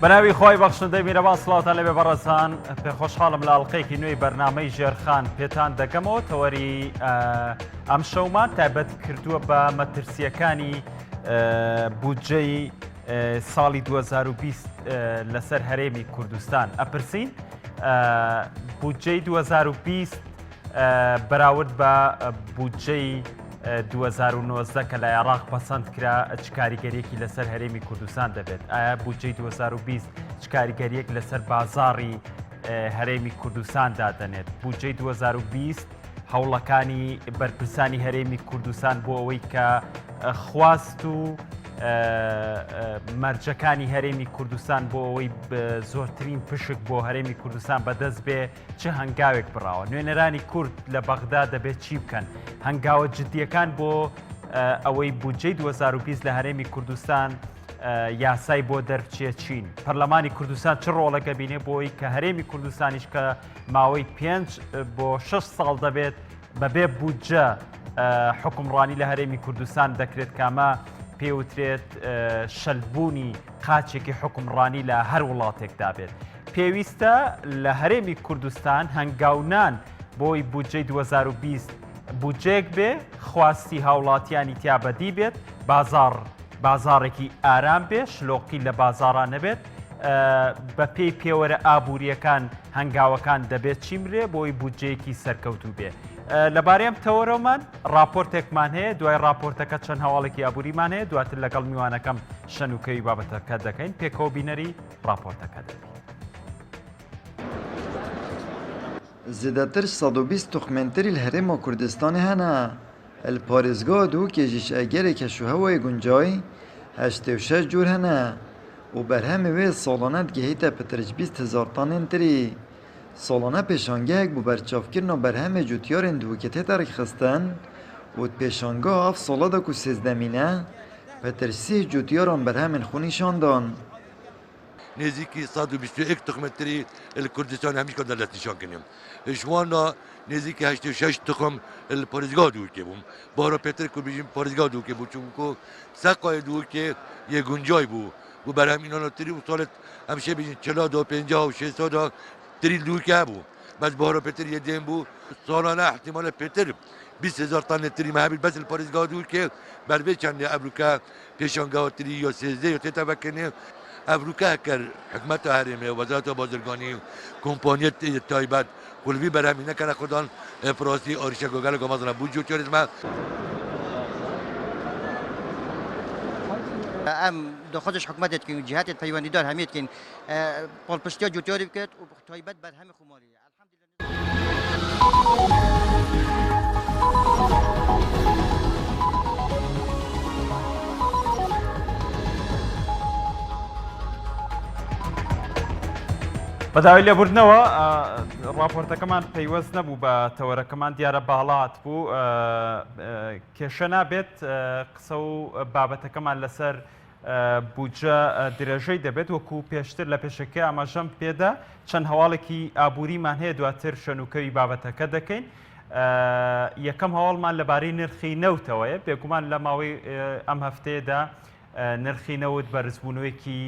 بەناوی خۆی بەخشندەی میرەبان سڵاوتان لەبێ بەڕێزان پێخۆشحاڵم لە ئەڵلقەیەکی نوێی بەرنامەی ژێرخان پێتان دەکەمەوە تەوەری ئەم شەومان تایبەت کردووە بە مەترسیەکانی بودجەی ساڵی 2020 لەسەر هەرێمی کوردستان ئەپرسین بودجەی 2020 بەراورد بە بودجەی 2019 کە لە عێراق پەسەند کرا چ کاریگەریەکی لەسەر هەرێمی کوردستان دەبێت ئایا بودجەی 2020 چ کاریگەریەک لەسەر بازاڕی هەرێمی کوردستان دادەنێت بودجەی 2020 هەوڵەکانی بەرپرسانی هەرێمی کوردستان بۆ ئەوەی کە خواست و مەرجەکانی هەرێمی کوردستان بۆ ئەوەی زۆرترین پشک بۆ هەرێمی کوردستان بەدەست بێ چه هەنگاوێک بڕاوە نوێنەرانی کورد لە بەغدا دەبێت چی بکەن هەنگاوە جدیەکان بۆ ئەوەی بودجەی 2020 لە هەرێمی کوردستان یاسای بۆ دەربچێ چین پەرلەمانی کوردستان چ ڕۆڵەکە بینێ بۆی کە هەرێمی کوردستانیش کە ماوەی 5 بۆ 6 ساڵ دەبێت بەبێ بودجە حکومڕانی لە هەرێمی کوردستان دەکرێت کامە پێوترێت شەلبوونی قاچێکی حکومڕانی لە هەر وڵاتێکدا بێت پێویستە لە هەرێمی کوردستان هەنگاونان بۆی بودجەی 2020 بودجەیەک بێ خواستی هاوڵاتیانی تیا بەدی بێت بازارێکی ئارام بێ شلۆقی لە بازاڕان نەبێت بە پێی پێوەرە ئابوووریەکان هەنگاوەکان دەبێت چیمرێ بۆی بودجەیەکی سەرکەوتوو بێ لەبارەیەم تەوەرەمان راپۆرتێکمان هەیە دوای راپۆرتەکە چەند هەواڵێکی ئابووریمان هەیە دواتر لەگەڵ میوانەکەم شەنوکەوی بابەتەکە دەکەین پێکەوە بینەری راپۆرتەکە دەبێت زیاتر 120 تخمنتری الهرم كردستان هنا البارزگاه دو کشیش اگر کشوهوای گنجای 86 جور هنا و برهم وی سالانت گهیت پترج 20,000 تن تری سالانه پیشانگه بو برچافکرن و برهم جوتیار اندوکته ترک خستن و پیشانگاه اف سالادا کو سیزدمینه پترسی جوتیاران برهم خونیشان دان نزدیکی 121 تخمتری الکردستان همیشه کردن دستنشان کنیم. شوانا نزدیکی 86 تخم الپارزگاه دور که بوم. بارا پتر که بیشیم پارزگاه دور که بود چون که سقای دور که یه گنجای بود. و برای همین آن تری و سالت همیشه بیشیم 40 و 50 و 60 تری دور که بود. بس بارا پتر یه دیم بود سالانه احتمال پتر 20,000 تن تری محبیل بس الپارزگاه دور که بر چند ابروکا پیشانگاه تری یا 13 یا تتفکرنه افروکا کر حکمت هرمه وزارت بازرگانی کمپانیت تایبت کلوی برهمی نکنه خودان افراسی آریشه گوگل گامازنا بودجه چهارزمه ام دو خودش حکومت کن جهات پیوندی دار همیت کن پالپشتیا جوتیاری بکت و تایبت برهم خماری بەداوی لێبوردنەوە راپۆرتەکەمان پەیوەست نەبوو بە تەوەرەکەمان دیارە باڵات بوو کێشە نابێت قسە و بابەتەکەمان لەسەر بودجە درێژەی دەبێت وەکو پێشتر لە پێشەکە ئاماژەم پێدا چەند هەواڵێکی ئابووریمان هەیە دواتر شەنوکەوی بابەتەکە دەکەین یەکەم هەواڵمان لەبارەی نرخی نەوتەوەیە بێگومان لە ماوەی ئەم هەفتەیەدا نرخی نەوت بەرزبوونەوەیەکی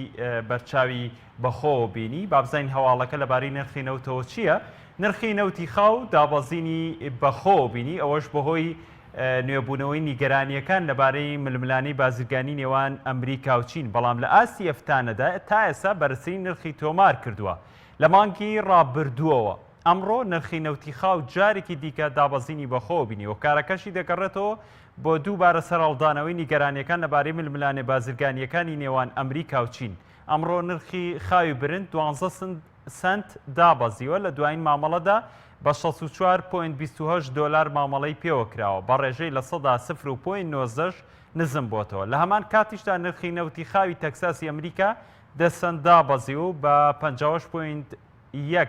بەرچاوی بەخۆ بینی بابزین هەواڵەکە لەبارەی نرخی نەوتەوە چییە؟ نرخی نەوتی خاو دابەزینی بەخۆ بینی ئەوەش بەهۆی نوێبوونەوەی نیگەرانیەکان لەبارەی ململانی بازرگانی نێوان ئەمریکا و چین بەڵام لە ئاستی ئەفتانەدا تا ئێستا بەرزترین نرخی تۆمار کردووە لە مانگی ڕابردووەوە ئەمڕۆ نرخی نەوتی خاو جارێکی دیکە دابەزینی بەخۆ بینی و کارەکەشی دەگەڕێتەوە بۆ دووبارە سەرهەڵدانەوەی نیگەرانیەکان لەبارەی ململانێ بازرگانیەکانی نێوان ئەمریکا و چین ئەمڕۆ نرخی خاوی برنج 12 سنت دابەزیوە لە دوایین مامەڵەدا بە 64.28 دلار مامەڵەی پێوە کراوە بە ڕێژەی لە 0.90 نزم بۆتەوە لە هەمان کاتیشدا نرخی نەوتی خاوی تەکساسی ئەمریکا 10 سنت دابەزی و بە 56.1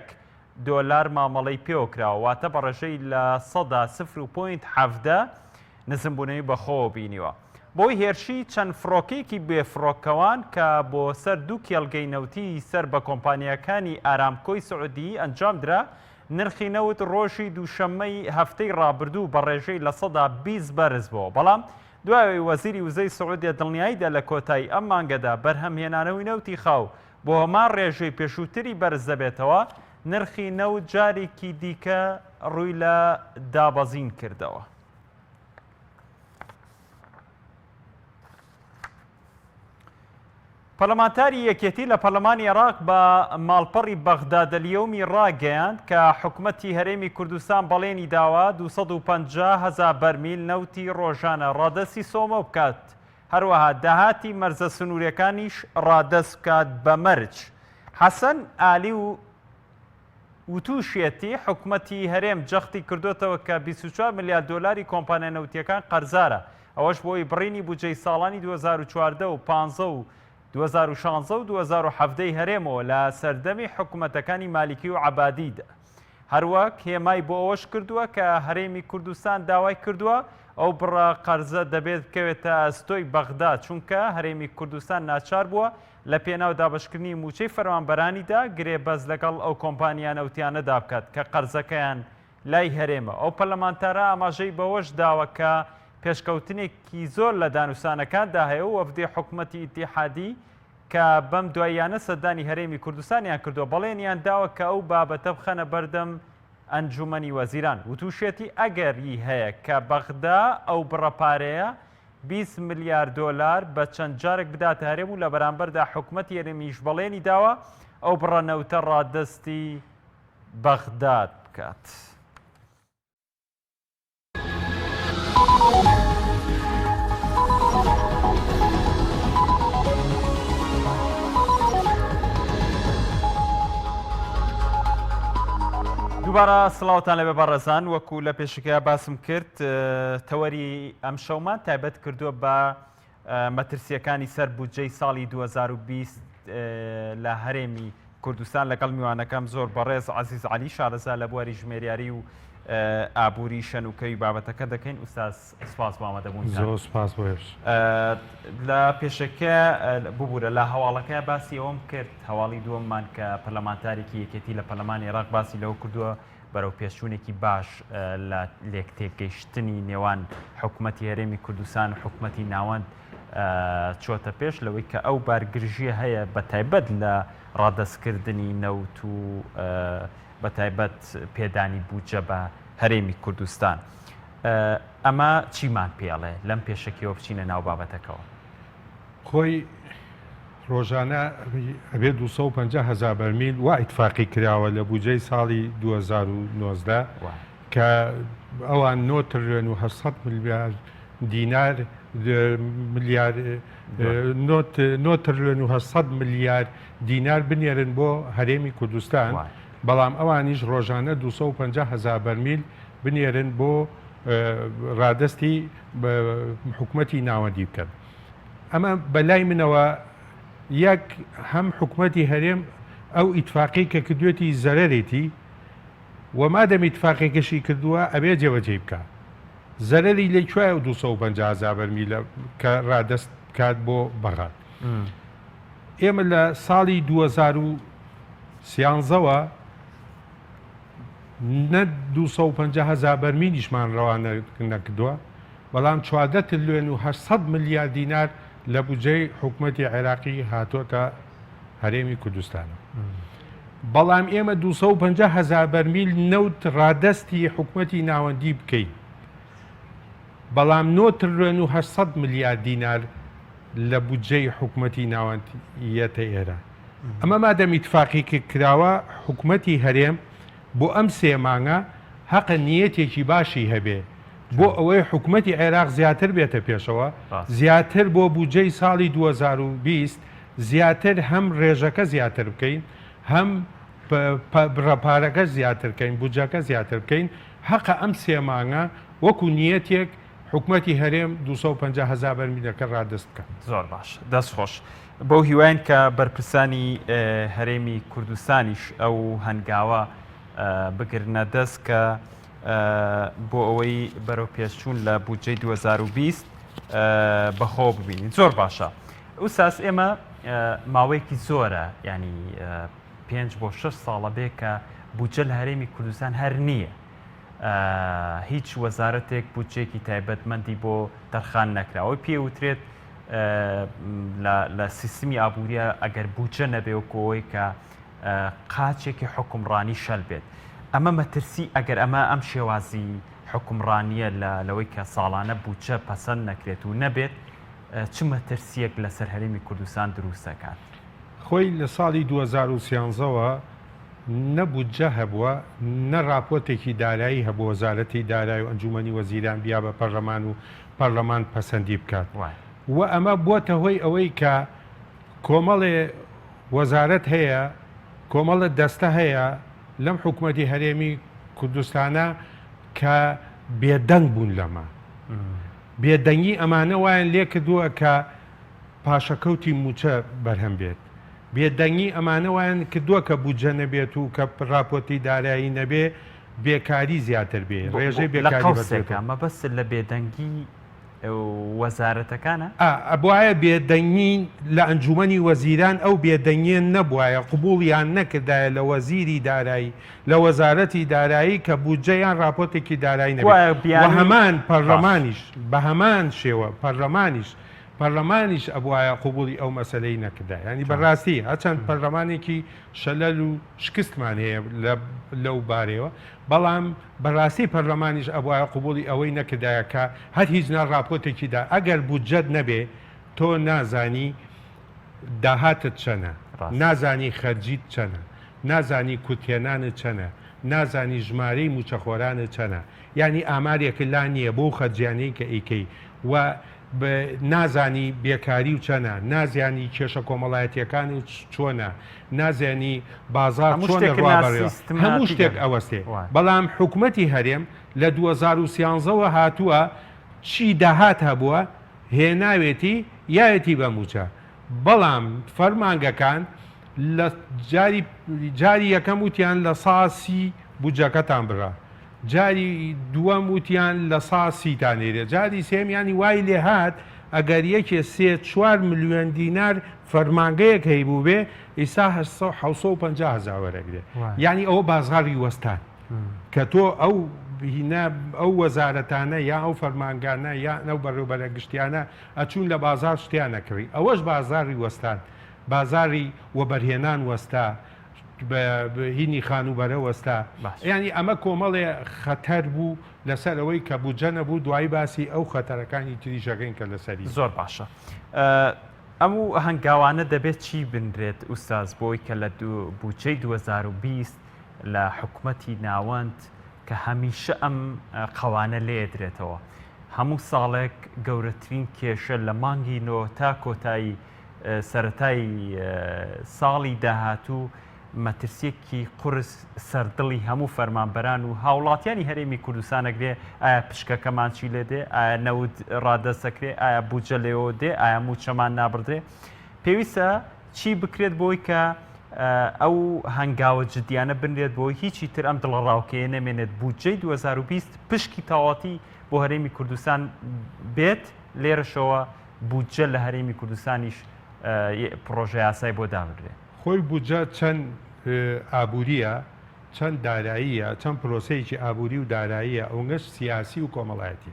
دلار مامەڵەی پێوە کراوە واتە بە ڕێژەی لە 0.70 نزمبوونەوەی بەخۆ بینیوە بۆی هێرشی چەند فڕۆکێکی بێفڕۆکەوان کە بۆ سەر دوو کێڵگەی نەوتی سەر بە کۆمپانیەکانی ئارامکۆی سعودی ئەنجام درا نرخی نەوت ڕۆژی دووشەممەی هەفتەی ڕابردوو بە ڕێژەی لە 120 بەرز بووە بەڵام دوای وەزیری وزەی سعودیە دڵنیاییدا لە کۆتایی ئەم مانگەدا بەرهەمهێنانەوەی نەوتی خاو بۆ هەمان ڕێژەی پێشووتری بەرز دەبێتەوە نرخی نەوت جارێکی دیکە ڕووی لە دابەزین کردەوە. پەرلەمانتاری یەکێتی لە پەرلەمانی عێراق بە ماڵپەڕی بەغدادەلیەومی ڕاگەیاند کە حکوومەتی هەرێمی کوردستان بەڵێنی داوە 250,000 بەرمیل نەوتی ڕۆژانە ڕادەستی سۆمە بکات، هەروەها داهاتی مەرزە سنووریەکانیش ڕادەست بکات بە مەرج. حەسەن ئالی و تووشێتی حکوومەتی هەرێم جەختی کردوتەوە کە 24 ملیار دۆلاری کۆمپانیا نەوتیەکان قەرزارە، ئەوەش بۆی بڕینی بودجەی ساڵانی 2014 و 15 و 2016 و 2017 هەرێمەوە لە سەردەمی حکوومەتەکانی مالیکی و عەبادیدا. هەروەک هێمای بۆ ئەوەش کردووە کە هەرێمی کوردستان داوای کردووە ئەو بڕە قەرزە دەبێت بکەوێتە ئەستۆی بەغدا، چونکە هەرێمی کوردستان ناچار بووە لە پێناو دابشکردنی موچەی فەرمانبەرانیدا گرێبەز لەگەڵ ئەو کۆمپانیا نەوتیانەدا بکات کە قەرزەکەیان لای هەرێمە. ئەو پەرلەمانتارە ئاماژەی بەوەش داوە کە پێشکەوتنێکی زۆر لە دانووسانەکاندا هەیە و وەفدی حکوومەتی ئیتیحادی کە بەم دواییانە سەردانی هەرێمی کوردستانیان کردووە بەڵێنیان داوە کە ئەو بابەتە بخەنە بەردەم ئەنجومەنی وەزیران و تووشێتی ئەگەری هەیە کە بەغدا ئەو بڕەپارەیە 20 ملیار دۆلار بە چەند جارێک بداتە هەرێم و لە بەرامبەردا حکوومەتی هەرێمیش بەڵێنی داوە ئەو بڕەنەوتە ڕادەستی بەغداد بکات. دووبارە سڵاوتان لەبێ بەڕێزان، وەکو لە پێشەکەیە باسم کرد تەوەری ئەم شەومان تایبەت کردووە بە مەترسیەکانی سەر بودجەی ساڵی 2020 لە هەرێمی کوردستان لەگەڵ میوانەکەم زۆر بەڕێز عەزیز عەلی شارەزا لە بواری ژمێریاری و ئابووری شەنوکەوی بابەتەکە دەکەین. ئوستاز سپاس بۆ ئامادەبوونتان. زۆر سپاس بۆش. لە پێشەکە ببوورە لە هەواڵەکە باسی ئەوم کرد، هەواڵی دووەممان کە پەرلەمانتارێکی یەکێتی لە پەرلەمانی عێراق باسی لەوە کردووە بەرەو پێشچوونێکی باش لە لێکتێکگەیشتنی نێوان حکوومەتی هەرێمی کوردستان و حکوومەتی ناوەند چۆتە پێش لەوەی کە ئەو بارگرژیە هەیە بە تایبەت لە ڕادەستکردنی نەوت و بە تایبەت پێدانی بودجە بە هەرێمی کوردستان. ئەمە چیمان پێڵێ لەم پێشەکەوە بچینە ناو بابەتەکەەوە؟ خۆی ڕۆژانە ئەبێ 250,000 بەرمیل وا ئیتفاقی کراوە لە بودجەی ساڵی 2019 کە ئەوان 9 تریلیۆن و 800 ملیار دینار 9 تریلیۆن و 800 ملیار دینار بنێرن بۆ هەرێمی کوردستان، بەڵام ئەوانیش ڕۆژانە 250,000 بەرمیل بنێرن بۆ ڕادستی حکوومەتی ناوەندی بکەن. ئەمە بەلای منەوە یەک هەم حکوومەتی هەرێم ئەو ئیتفاقی کە کردوێتی زەرەرێتی وەمادەم ئیتفاقێکەشی کردووە ئەبێ جێوەجێ بکە. زەرەری لێ کوێ 250,000 بەرمیلە کە ڕادەست بکات بۆ بەغات. ئێمە لە ساڵی 2013ەوە نە 250,000 بەرمیلیشمان ڕەوانە نەکردووە، بەڵام 14 تریلیۆن و 800 ملیار دینار لە بودجەی حکوومەتی عێراقی هاتۆتە هەرێمی کوردستانە. بەڵام ئێمە 250,000 بەرمیل نەوت ڕادەستی حکوومەتی ناوەندی بکەین، بەڵام 9 تریلیۆن و 800 ملیار دینار لە بودجەی حکوومەتی ناوەندیەتە ئێرە. ئەمە مادەم ئیتفاقی کراوە حکوومەتی هەرێم بۆ ئەم سێ مانگە حەقە نیەتێکی باشی هەبێ بۆ ئەوەی حکوومەتی عێراق زیاتر بێتە پێشەوە، زیاتر بۆ بودجەی ساڵی 2020 زیاتر هەم ڕێژەکە زیاتر بکەین، هەم بڕەپارەکە زیاتر بکەین، بودجەکە زیاتر بکەین. حەقە ئەم سێ مانگە وەکو نیەتێک حکوومەتی هەرێم 250,000 بەرمیلەکە ڕادەست بکە. زۆر باش، دەست خۆش. بەو هیواین کە بەرپرسانی هەرێمی کوردستانیش ئەو هەنگاوە بگرنە دەست کە بۆ ئەوەی بەرەو پێشچوون لە بودجەی 2020 بەخۆ ببینین. زۆر باشە. ئوستاز ئێمە ماوەیەکی زۆرە، ینی 5 بۆ 6 ساڵە بێ کە بودجە لە هەرێمی کوردستان هەر نییە. هیچ وەزارەتێک بودجێکی تایبەتمەندی بۆ تەرخان نەکراوەی پێوترێت لە سیستمی ئابوووریە ئەگەر بودجە نەبێ و کۆی کە قاچێکی حکومڕانی شەل بێت ئەمە مەترسی ئەگەر ئەمە ئەم شێوازی حکومڕانیە لەوەی کە ساڵانە بودجە پەسەند نەکرێت و نەبێت چ مەترسیەک لەسەر هەرێمی کوردستان دروست دەکات خۆی لە ساڵی 2013ەوە نە بودجە هەبووە نە راپۆرتێکی دارایی هەبوو وەزارەتی دارایی و ئەنجومەنی وەزیران بیا بە پەرلەمان و پەرلەمان پەسەندی بکات و ئەمە بووەتە هۆی ئەوەی کە کۆمەڵێ وەزارەت هەیە کۆمەڵە دەستە هەیە لەم حکوومەتی هەرێمی کوردستانە کە بێدەنگ بوون لەمە بێدەنگی ئەمانە وایان لێ کردووە کە پاشەکەوتی موچە بەرهەم بێت بێدەنگی ئەمانە وایان کردووە کە بودجە نەبێت و کە راپۆرتی دارایی نەبێ بێکاری زیاتر بێ ڕێژەی بێکاری مەبەست لە بێدەنگی وەزارەتەکانە ئەبواە بێدەنگی لە ئەنجومەنی وەزیران ئەو بێدەنگیان نەبووایە قبوڵیان نەکردایە لە وەزیری دارایی لە وەزارەتی دارایی کە بودجەیان راپۆرتێکی دارایی نەبێت هەمان پەرلەمانیش بە هەمان شێوە پەرلەمانیش ئەبواە قوبولی ئەو مەسلەی نەکردا ینی بەڕاستی هەچەند پەرلەمانێکی شەلەل و شکستمان هەیە لەو بارەوە بەڵام بەڕاستی پەرلەمانیش ئەبواە قوبولی ئەوەی نەکردایە کە هەر هیچ راپۆرتێکیدا ئەگەر بودجەت نەبێ تۆ نازانی داهاتت چەنە نازانی خەرجیت چەنە نازانی کوتێنانت چەنە نازانی ژمارەی موچەخۆرانت چەنە ینی ئامارێکە لا نییە بۆ خەرجیانەی کە ئەیکەی و نازانی بێکاری و چەنە نازانی کێشە کۆمەڵایەتیەکانی چۆنە نازانی بازار هەموو شتێک ئەوەستێ بەڵام حکوومەتی هەرێم لە 2013ەوە هاتووە چی داهات هەبووە هێناوێتی یایەتی بە موچە بەڵام فەرمانگەکان لە جاری یەکەم وتیان لە ساسی بودجەکەتان بڕە جاری دووەم وتیان لە ساسیتان هێرێ جاری سێمیانی وای لێ هات ئەگەر یەکێ 3-4 ملیۆن دینار فەرمانگەیەک هەیبوو بێ ئێستا 750,000 وەرەگرێ یعنی ئەوە بازاڕی وەستان کە تۆ ئەو وەزارەتانە یا ئەو فەرمانگانە یا نەو بەڕێوەبەرە گشتیانە ئەچوون لە بازار شتیان نەکڕی ئەوەش بازاڕی وەستان بازاری وەبەرهێنان وەستا هینی خانوبەرە وەستا ینی ئەمە کۆمەڵێ خەتەر بوو لەسەر ئەوەی کە بودجە نەبوو دوای باسی ئەو خەتەرەکانی تریژەکەین کە لەسەری زۆر باشە ئەموو هەنگاوانە دەبێت چی بنرێت ئوستاز بۆی کە لە بودجەی 2020 لە حکوومەتی ناوەند کە هەمیشە ئەم قەوانە لێدرێتەوە هەموو ساڵێک گەورەترین کێشە لە مانگی نۆ تا کۆتایی سەرەتای ساڵی داهاتوو مەترسیەکی قورس سەردڵی هەموو فەرمانبەران و هاوڵاتیانی هەرێمی کوردستانەگرێ ئایا پشکەکەمان چی لێ دێ ئایا نەود ڕادەسەکرێ ئایا بودجە لێەوە دێ ئایا موچەمان نابردێ پێویستە چی بکرێت بۆی کە ئەو هەنگاوە جدیانە بنرێت بۆی هیچی تر ئەم دڵڕاوکەیە نەمێنێت بودجەی 2020 پشکی تاواتی بۆ هەرێمی کوردستان بێت لێرەشەوە بودجە لە هەرێمی کوردستانیش پرۆژە یاسای بۆ دابدرێت خۆی بودجە چەند ئابووریە چەند داراییە چەند پرۆسەیەکی ئابووری و داراییە ئەوەش سیاسی و کۆمەڵایەتی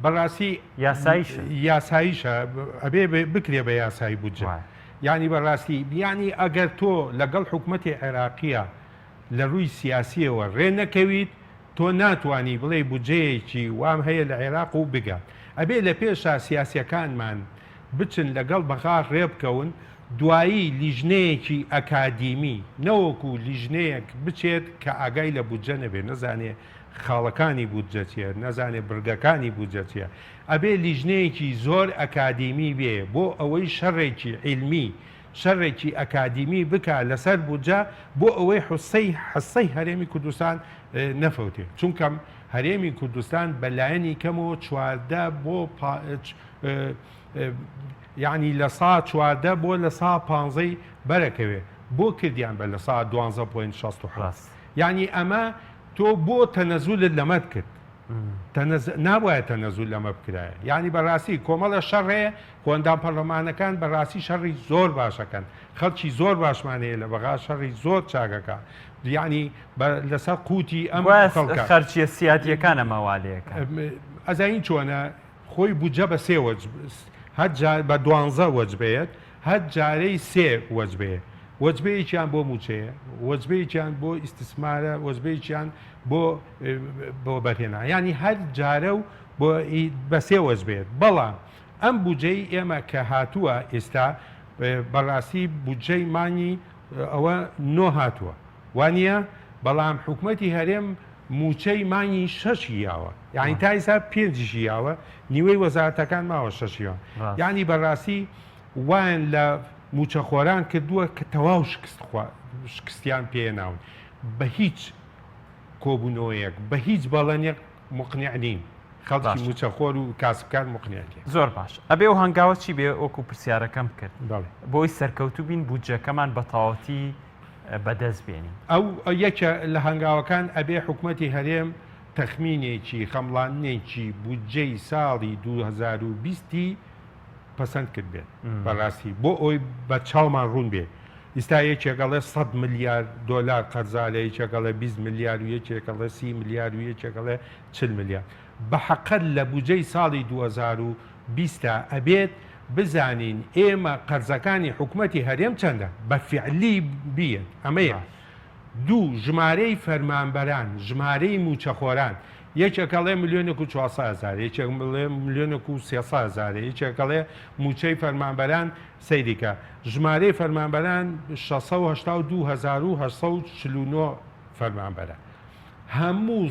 بەڕاستی یاساییشە ئەبێ بکرێ بە یاسایی بودجە ینی بەڕاستی بیانی ئەگەر تۆ لەگەڵ حکوومەتی عێراقیە لە ڕووی سیاسیەوە ڕێ نەکەویت تۆ ناتوانی بڵێ بودجەیەکی وام هەیە لە عێراق و بگات ئەبێ لە پێشا سیاسیەکانمان بچن لەگەڵ بەغار ڕێ بکەون دوایی لیژنەیەکی ئەکادیمی نەوەکو لیژنەیەک بچێت کە ئاگای لە بودجە نەبێ نەزانێ خاڵەکانی بودجە چیە نەزانێ بردەکانی بودجە چیە ئەبێ لیژنەیەکی زۆر ئەکادیمی بێ بۆ ئەوەی شەڕێکی عیلمی شەڕێکی ئەکادیمی بکە لەسەر بودجە بۆ ئەوەی حسەی هەرێمی کوردستان نەفەوتێ چونکەم هەرێمی کوردستان بەلایەنی کەمەوە 14 بۆ یعنی لە سا 14 بۆ لە سا 15 بەرەکەوێ بۆ کردیان بە لە سا 12.67 یعنی ئەمە تۆ بۆ تەنەزولت لەمەد کرد نابایە تەنەزول لەمە بکرایە یعنی بەڕاستی کۆمەڵە شەڕەیە کۆندان پەرلەمانەکان بەڕاستی شەڕی زۆر باشەکەن خەڵکی زۆر باشمانەیە لە بەغا شەڕی زۆر چاکەکە یعنی لەسەر قوتی ئەم خەرچیە سیاتیەکانە مەوالەیەەکە ئەزین چۆنە خۆی بودجە بە سێوە بە 12 وەجبەیەت هەر جارەی 3 وەجبەیە وەجبەیەکیان بۆ موچەیە وەجبەیەکیان بۆ ئیستسمارە وەجبەیەکیان بۆ بەرهێنا ینی هەر جارە و بە 3 وەجبێت بەڵام ئەم بودجەی ئێمە کە هاتووە ئێستا بەڕاستی بودجەی مانی ئەوە نۆ هاتووە وانە بەڵام حکوومەتی هەرێم موچەی مانی 6 یاوە یعنی تا ئێستا 5 یاوە نیوەی وەزارەتەکان ماوە 6 یعنی بەڕاستی وان لە موچەخۆران کردووە کە تەواو شکستیان پێناون بە هیچ کۆبوونەوەیەک بە هیچ بەڵەنێک مقنیع نین خەڵکی موچەخۆر و کاسبکار مقنیەتی زۆر باش ئەبێ و هەنگاوە چی بێ وەکو پرسیارەکەم کرد بۆی سەرکەوتو بین بودجەکەمان بە تەواوەتی بەدەست بێنین ئەو یەکە لە هەنگاوەکان ئەبێ حکوومەتی هەرێم تەخمینێکی خەمڵانێکی بودجەی ساڵی 2020 پەسەند کرد بێت بەڕاستی بۆ ئەوی بە چاومان ڕوون بێت ئستا یەکێکەڵێ 100 میلیارد دلار قەرزالە یەکێکەڵێ 20 میلیارد و یەکێکەڵێ 30 میلیارد و یەکێکەڵێ 40 میلیارد بە حەقەت لە بودجەی ساڵی 2020 ئەبێت بزانین ئێمە قەرزەکانی حکوومەتی هەرێم چەندە بە فعلی بیەن ئەمەیە دوو ژمارەی فەرمانبەران ژمارەی موچەخۆران یەکێکەڵێ 1,400,000 یەکێک بڵێ 1,300,000 یەکێکەڵێ موچەی فەرمانبەران سەیریکە ژمارەی فەرمانبەران 682,849 فەرمانبەرە هەموو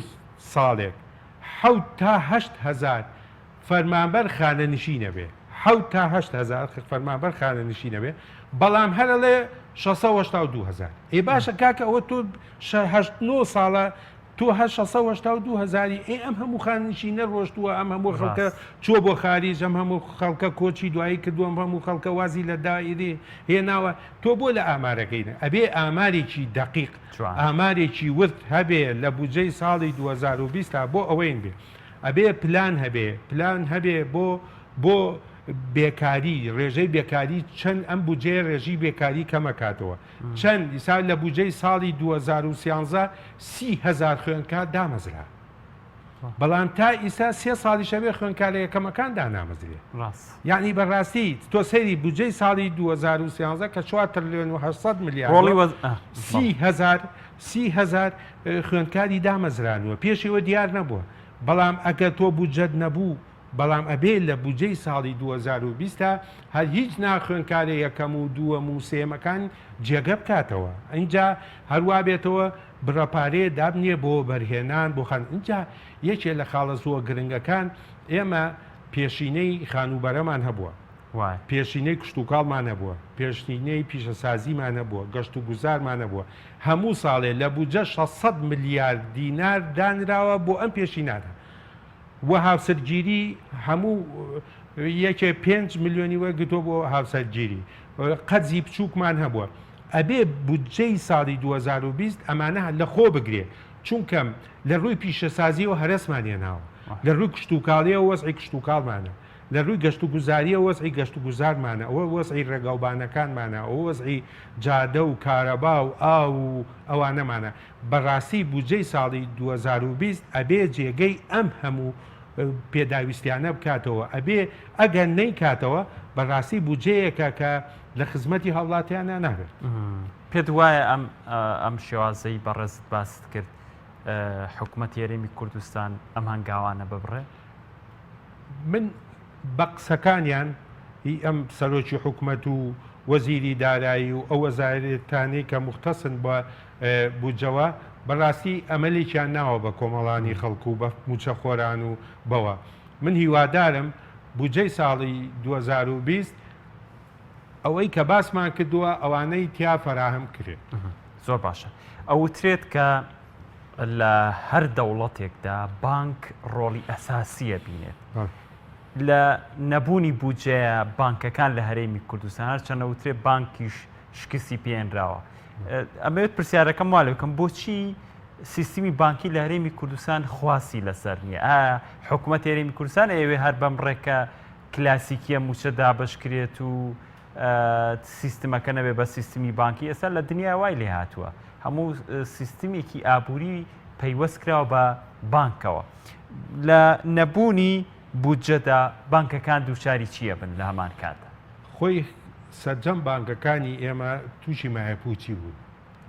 ساڵێک 7 تا 8,000 فەرمانبەر خانەنشینە بێ 7 تا 8,000 فەرمانبەر خانەنشینە بێ بەڵام هەرەڵێ 682,000 ئێ باشە کاکە ئەوە تۆ 9 ساڵە تۆ 682,000 ئەم هەموو خانشینە ڕۆشتووە ئەم هەموو خەڵکە چۆ بۆ خاریج ئەم هەموو خەڵکە کۆچی دوایی کردووە ئەم هەموو خەڵکە وازی لە دائیری هێناوە تۆ بۆ لە ئامارەکەینە ئەبێ ئامارێکی دقیق ئامارێکی ورد هەبێ لە بودجەی ساڵی 2020 بۆ ئەوەین بێ ئەبێ پلان هەبێ بۆ بێکاری ڕێژەی بێکاری چەند ئەم بودجێ ڕێژی بێکاری کەمەکاتەوە چەند ئیسا لە بودجەی ساڵی 2013 30,000 خوێندکار دامەزرا بەڵام تا ئیسا 3 ساڵی شەبێ خوێندکارە یەکەمەکان دانامەزرێ یعنی بەڕاستی تۆ سەیری بودجەی ساڵی 2013 کە 4 تریلیۆن و 800 میلیارد 30,000 خوێندکاری دامەزرانوە پێشەوە دیار نەبووە بەڵام ئەگەر تۆ بودجەت نەبوو بەڵام ئەبێ لە بودجەی ساڵی 2020 هەر هیچ ناخوێنکارە یەکەم و دووەم و سێمەکان جێگە بکاتەوە ئەینجا هەروە بێتەوە بڕەپارەیە دابنێ بۆ بەرهێنان بۆ خان اینجا یەکێ لە خاڵە زۆر گرنگەکان ئێمە پێشینەی خانوبەرەمان هەبووە پێشینەی کشتتوکاڵمان هەبووە پێشینەی پیشەسازیمان هەبووە گەشت و گوزارمان هەبووە هەموو ساڵێ لە بودجە 600 میلیارد دینار دانراوە بۆ ئەم پێشینانە وە هاوسەرگیری هەموو یەکێ 5 میلیۆنی وەرگتۆ بۆ هاوسەرگیری قەرزی بچووکمان هەبووە ئەبێ بودجەی ساڵی 2020 ئەمانە لە خۆ بگرێ چونکەم لە ڕووی پیشەسازیەوە هەرسمان هێناوە لە ڕووی کشتتوکاڵیەوە وەزعی کشتتوکاڵمانە لە ڕووی گەشت و گوزاریە وەزعی گەشت و گوزارمانە ئەوە وەزعی ڕێگاوبانەکانمانە ئەوە وەزعی جادە و کارەبا و ئاو و ئەوانەمانە بەڕاستی بودجەی ساڵی 2020 ئەبێ جێگەی ئەم هەموو پێداویستیانە بکاتەوە ئەبێ ئەگەر نەی کاتەوە بەڕاستی بودجەیەکە کە لە خزمەتی هەوڵاتیانە ناگرێت پێت وایە ئەم شێوازەی بەڕێز باست کرد حکوومەتی هەرێمی کوردستان ئەم هەنگاوانە ببڕێ من بە قسەکانیان ئەم سەرۆکی حکوومەت و وەزیری دارایی و ئەو وەزارەتانەی کە مختصن بە بودجەوە بەڕاستی ئەمەلێکیان ناوە بە کۆمەڵانی خەڵکو و بە موچەخۆران و بەوە من هیوادارم بودجەی ساڵی 2020 ئەوەی کە باسمان کردووە ئەوانەی تیا فەراهم کرێت زۆر باشە ئەوترێت کە لە هەر دەوڵەتێکدا بانک ڕۆڵی ئەساسیە بینێت لە نەبوونی بودجەیە بانکەکان لە هەرێمی کوردستان هەرچەندە وترێت بانکیش شکستی پێێنراوە ئەمەوێت پرسیارەکەم وا لێ بکەم بۆچی سیستمی بانکی لە هەرێمی کوردستان خواسی لەسەر نییە ئایا حکوومەت هەرێمی کوردستان ئێوێ هەر بەم ڕێکە کلاسیکیە موچە دابشکرێت و سیستمەکە نەبێ بە سیستمی بانکی ئێستا لە دنیا وای لێ هاتووە هەموو سیستمێکی ئابووری پەیوەست کراوە بە بانکەوە لە نەبوونی بودجەدا بانکەکان دووچاری چییە بن لە هەمان کاتە؟ خۆی سەرجەم بانکەکانی ئێمە تووشی مایەپوچی بوون.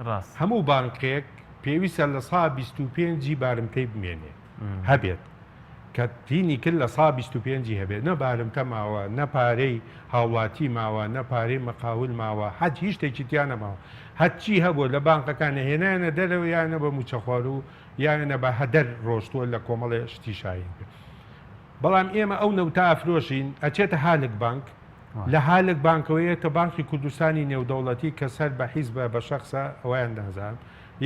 ڕاست هەموو بانکێک پێویستە لە سا 25 بارمتەی بمێنێ هەبێت کە تینی کرد لە سا 25 هەبێت نە بارمتە ماوە نە پارەی هاوڵاتی ماوە نە پارەی مەقاول ماوە حەج هیچ شتێکی تیان نەماوە هەرچی هەبوو لە بانکەکانە هێنایانە دەرەوە یانە بە موچەخوار و یانە بە هەدەر ڕۆشتووە لە کۆمەڵی شتی شاین کرد. بەڵام ئێمە ئەو نەوتا ئەفرۆشین ئەچێتە هالک بانک لە هالک بانکەوەیە کە بانکی کوردستانی نێودەوڵەتی کە سەر بە حیزب بە شەخصە ئەویان دەهزان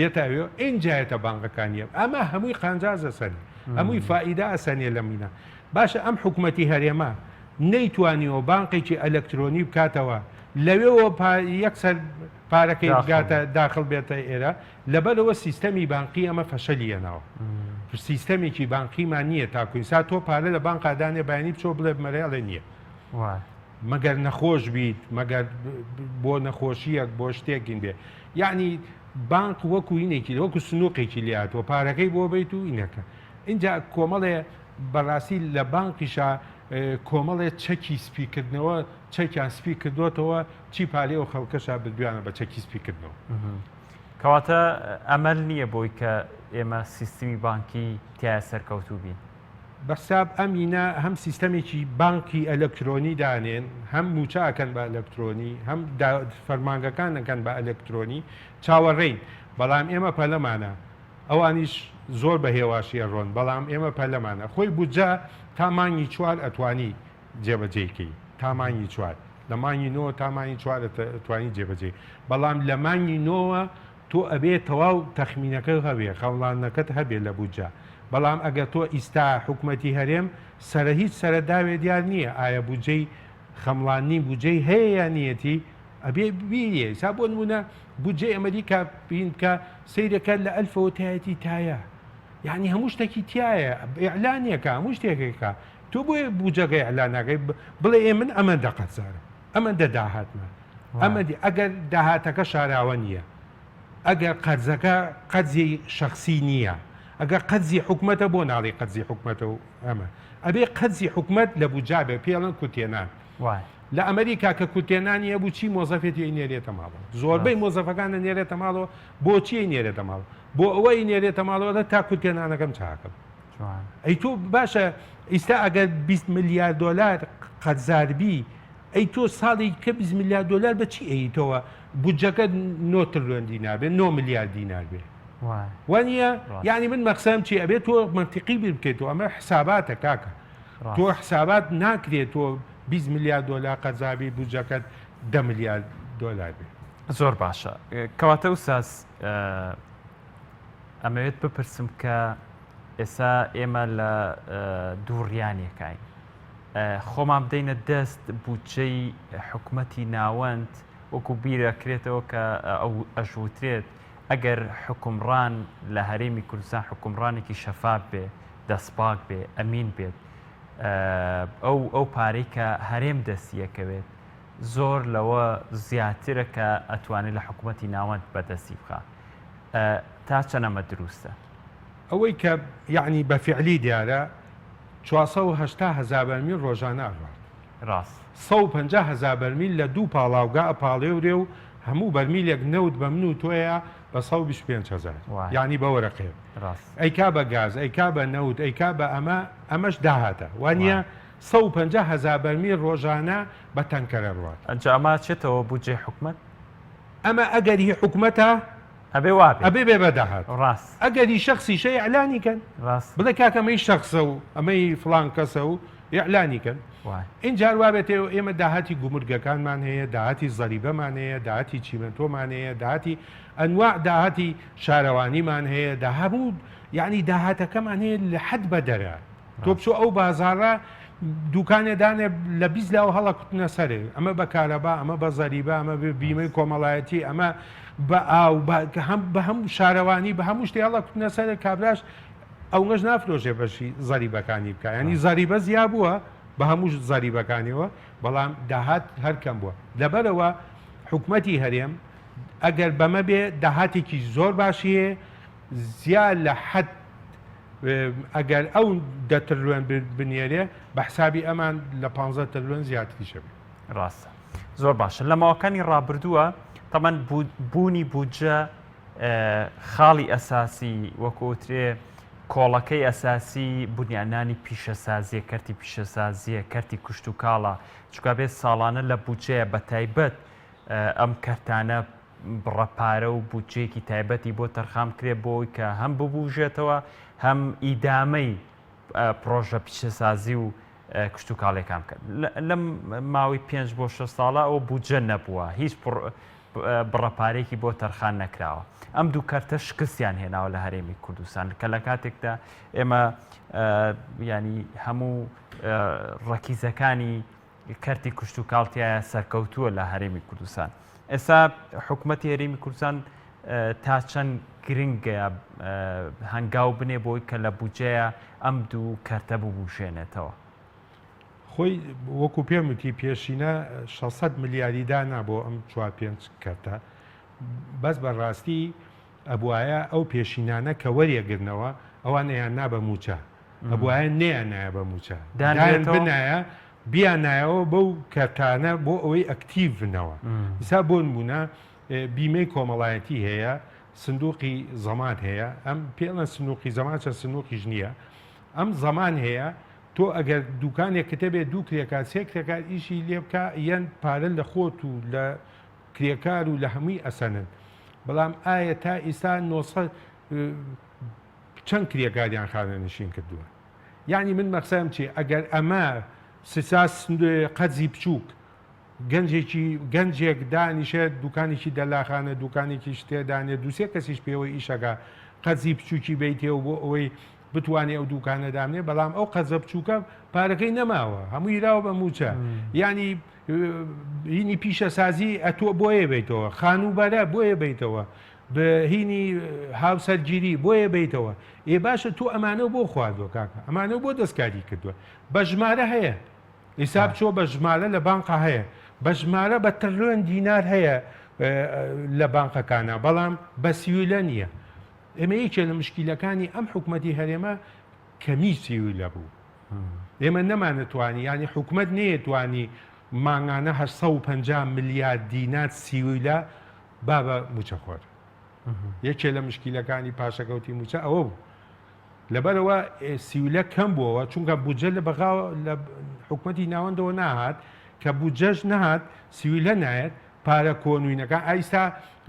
یەتاوێ ئینجایەتە بانکەکانیە ئەمە هەمووی قانجازە سەری هەمووی فائیدا ئەسەنێ لە مینە باشە ئەم حکوومەتی هەرێمە نەیتوانیەوە بانقێکی ئەلەکترۆنی بکاتەوە لەوێەوە یەکسەر پارەکەی بگاتە داخل بێتە ئێرە لەبەرەوە سیستەمی بانقی ئەمە فەشەلیەنەوە سیستەمێکی بانقیمان نییە تاکوینسا تۆ پارە لە بانقادانێ بەیانی بچۆ بڵێ مەرێڵێ نییە مەگەر نەخۆش بیت مەگەر بۆ نەخۆشیەک بۆ شتێکین بێ یعنی بانک وەکو اینێکی وەکو سنووقێکی لاتەوە پارەکەی بۆ بیت و اینەکە اینجا کۆمەڵێ بەڕاستی لە بانکیشا کۆمەڵێ چەکی سپیکردنەوە چەکیان سپی کردوتەوە چی پارێ و خەڵکەشا بدویانە بە چەکی سپیکردنەوە کەواتە ئەمەل نییە بۆی کە ئێمە سیستمی بانکی تایە سەرکەوتوو بین بەساب ئەمینە هەم سیستەمێکی بانکی ئەلکترۆنی دانێن هەم موچاکەن بە ئەلکترۆنی هەم فەرمانگەکانەکەن بە ئەلکترۆنی چاوەڕێین بەڵام ئێمە پەلەمانە ئەوانیش زۆر بە هێواشیە ڕۆن بەڵام ئێمە پەلەمانە خۆی بودجە تامانی چوار ئەتوانی جێبەجێکەی تامانی چوار لە مانگی 9 تامانی چوار ئەتوانی جێبەجێ بەڵام لە مانگی 9 تۆ ئەبێت تەواو تەخمینەکە هەبێ خەڵانەکەت هەبێت لە بودجە بەڵام ئەگەر تۆ ئیستا حکوومەتی هەرێم سرە هیچ سەرەداوێ دیار نییە ئایا بودجەی خەمڵانی بودجەی هەیە یان نیەتی ئەبێ بیریە سا بۆ نمونە بودجەی ئەمریکا بین کە سەیرەکە لە ئەلفەوە تایەتی تایە یعنی هەموو شتێکی تایە ئیعلانیەکە هەموو شتێکێکە تۆ بۆیە بودجەکەی ئەعلانەکەی بڵێ ئێ من ئەمە دەقەتزارم ئەمە دەداهاتمە ئەمە ئەگەر داهاتەکە شاراوە نییە ئەگەر قەرزەکە قەرزی شەخصی نییە ئەگەر قەرزی حکومەتە بۆ ناڵی قەرزی حکومەتە و ئەمە ئەبێ قەرزی حکومەت لە بودجا بێ پێڵەن کوتێنان لە ئەمریکا کە کوتێنانی هەبوو چی مۆزەفێتی نێرێتە ماڵەوە زۆربەی مۆزەفەکانە نێرێتە ماڵەوە بۆچی نێرێتە ماڵەوە بۆ ئەوەی نێرێتە ماڵەوە تا کوتێنانەکەم چاکەم ئەی تۆ باشە ئیستا ئەگەر 20 میلیارد دلار قەرزاربی ئەی تۆ ساڵی کە 20 میلیارد دلار بە چی ئەیتەوە بودجەکە 9 تریلیۆن دینار بێ 9 میلیارد دینار بێ وانە یعنی من مەقسەم چی ئەبێت تۆ منتیقی بیر بکەیتەوە ئەمە حساباتە کاکە تۆ حسابات ناکرێت تۆ 20 میلیارد دلار قەرزابی بودجەکەت 10 میلیارد دلار بێ زۆر باشە کەواتە وساس ئەمەوێت بپرسم کە ئێستا ئێمە لە دووڕیانێکین خۆمان بدەینە دەست بودجەی حکوومەتی ناوەند وەکو بیرەکرێتەوە کە ئەو ئەژووترێت ئەگەر حکومڕان لە هەرێمی کوردستان حکومڕانێکی شەفاف بێ دەستپاک بێ ئەمین بێت ئەو پارەی کە هەرێم دەستیەکەوێت زۆر لەوە زیاترە کە ئەتوانێت لە حکوومەتی ناوەند بەدەستی بخە تا چەنەمە دروستە ئەوەی کە یعنی بە فعلی دیارە 480,000 بەرمیل ڕۆژانە ئەڕات ڕاست 150,000 بەرمیل لە دوو پاڵاوگا ئەپاڵێورێ و هەموو بەرمیلێک نەوت بە من و تۆیە بە 125,000 یعنی بە وەرەقێ ئەیکا بە گاز ئەیکا بە نەوت ئەیکا بە ئەمەش داهاتە وانە 150,000 بەرمیل ڕۆژانە بە تەنکەرە ڕات ئەنج ئەمە چێتەوە بودجێ حکوومەت ئەمە ئەگەری حکوومەتە ئەبێ وابێ ئەبێ بێ بەداهات ڕاست ئەگەری شخصیشە ئەعلانیکەن ڕاست بڵێ کاکەمەی شخصە و ئەمەی فلان کەسە و ئەعلانیکەن اینجار وابێتەوە ئێمە داهاتی گومرگەکانمان هەیە داهاتی زەریبەمان هەیە داهاتی چیمەنتۆمان هەیە داهاتی ئەنواع داهاتی شارەوانیمان هەیە هەموو یعنی داهاتەکەمان هەیە لە حەد بەدەرە تۆ بچۆ ئەو بازاڕە دوکانێدانێ لە 20 لاوە هەڵە کوتنە سەرێ ئەمە بە کارەبا ئەمە بە زەریبە ئەمە بیمەی کۆمەڵایەتی ئەمە بە ئاو بە هەموو شارەوانی بە هەموو شتێ هەڵە کوتنە سەرێ کابراش ئەو نەش نافرۆژێ بەشی زەریبەکانی بکە ینی زەریبە زیا بووە بە هەموو زەریبەکانیەوە بەڵام داهات هەرکەم بووە لەبەرەوە حکوومەتی هەرێم ئەگەر بەمە بێ داهاتێکی زۆر باشیە زیاد لە حەد ئەگەر ئەو 10 تریلیۆن بنێرێ بە حسابی ئەمان لە 15 تریلیۆن زیاتری شەبێ. ڕاستە زۆر باشە لە ماوەکانی ڕابردووە تەمەەن بوونی بودجە خاڵی ئەساسی وەکوترێ کۆڵەکەی ئەساسی بنیانانی پیشەسازیە کەرتی پیشەسازیە کەرتی کوشت و کاڵە چکە بێت ساڵانە لە بودجەیە بە تایبەت ئەم کەرتانە بڕەپارە و بودجەیەکی تایبەتی بۆ تەرخام کرێ بۆی کە هەم ببوژێتەوە هەم ئیدامەی پرۆژە پیشەسازی و کشت و کاڵێکام کرد لەم ماوەی 5 بۆ 6 ساڵە ئەو بودجە نەبووە هیچ بڕەپارێکی بۆ تەرخان نەکراوە ئەم دوو کەرتە شکستیان هێناوە لە هەرێمی کوردستان کە لە کاتێکدا ئێمە ینی هەموو ڕەکیزەکانی کەرتی کوشت و کاڵتیایە سەرکەوتووە لە هەرێمی کوردستان ئێستا حکوومەتی هەرێمی کوردستان تا چەند گرنگە هەنگاو بنێ بۆی کە لە بودجەیە ئەم دوو کەرتە ببووشێنێتەوە خۆی وەکو پێم وتی پێشینە 600 ملیاردی دانا بۆ ئەم 4-5 کەرتە بەس بەڕاستی ئەبوایە ئەو پێشینانە کە وەریەگرنەوە ئەوانەیان نابە موچە ئەبوایە نەیە بە موچە دایان بنایە بیانایەوە بەو کەرتانە بۆ ئەوەی ئەکتیڤ بنەوە ئیسا بۆ نمونە بیمەی کۆمەڵایەتی هەیە سندوقی زەمان هەیە ئەم پێڵەن سنووقی زەمان چە سنووقیش نییە ئەم زەمان هەیە تۆ ئەگەر دوکانێک کتە بێت دوو کرێکار سێ کرێکار ئیشی لێ بکە یەن پارە لە خۆت و لە کرێکار و لە هەمووی ئەسەنن بەڵام ئایا تا ئیستا 900 چەند کرێکاریان خانەنشین کردووە یعنی من مەقسەم چی ئەگەر ئەمە سساس قەزی بچووک گەنجێک دانیشێت دوکانێکی دەلاخانە دوکانێکی شتێدانێ دووسێ کەسیش پێوەی ئیشەکە قەزی بچووکی بیتێەوە بۆ ئەوەی بتوانێت ئەو دوکانە دامنێ بەڵام ئەو قەزە بچووکە پارەکەی نەماوە هەموو ایراوە بە موچە ینی هینی پیشە سازی ئەتۆ بۆیە بیتەوە خانوبەرە بۆیە بیتەوە بە هینی هاوسەرگیری بۆیە بیتەوە ئێ باشە تۆ ئەمانە بۆ خواردووە کاکە ئەمانە بۆ دەستکاری کردووە بە ژمارە هەیە حساب چۆ بە ژمارە لە بانقا هەیە بە ژمارە بە تریلیۆن دینار هەیە لە بانقەکانە بەڵام بە سیویلە نییە ئێمە یەکێ لە مشکیلەکانی ئەم حکوومەتی هەرێمە کەمی سیویلە بوو ئێمە نەمانەتوانی ینی حکوومەت نەیەتوانی مانگانە 850 ملیارد دینار سیویلە بابە موچەخۆر یەکێ لە مشکیلەکانی پاشەکەوتی موچە ئەوە بوو لەبەرەوە سیویلە کەم بووەوە چونکە بودجە لە بەغاوە لە حکوومەتی ناوەندەوە ناهات کە بودجەش نەهات سیویلە نایەت پارە کۆنوینەکە ئایستا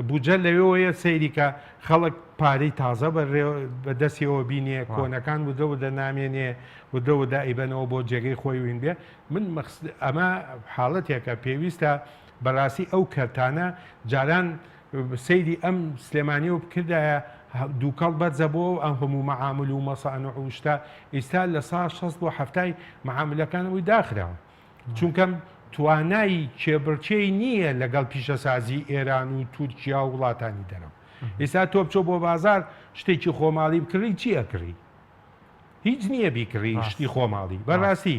بودجە لەوەیە سەیریکە خەڵک پارەی تازە بەدەستیەوە بینێ کۆنەکان بدەوە دەنامێنێ بدەوە دائیبەنەوە بۆ جێگەی خۆی وین بێ من ئەمە حاڵەتێکە پێویستە بەڕاستی ئەو کەرتانە جاران سەیری ئەم سلێمانیەوە بکردایە دووکەڵ بەرزە بۆ ئەم هەموو مەعامل و مەسانە عوشتا ئێستا لە سا 6 بۆ هەفتای مەعاملەکانەوەی داخراوە چونکەم توانایی کێبڕچەی نییە لەگەڵ پیشەسازی ئێران و تورکیا و وڵاتانی دەرەوە ئێستا تۆ بچۆ بۆ بازار شتێکی خۆماڵی بکڕی چی ئەکڕی هیچ نییە بیکڕی شتی خۆماڵی بەڕاستی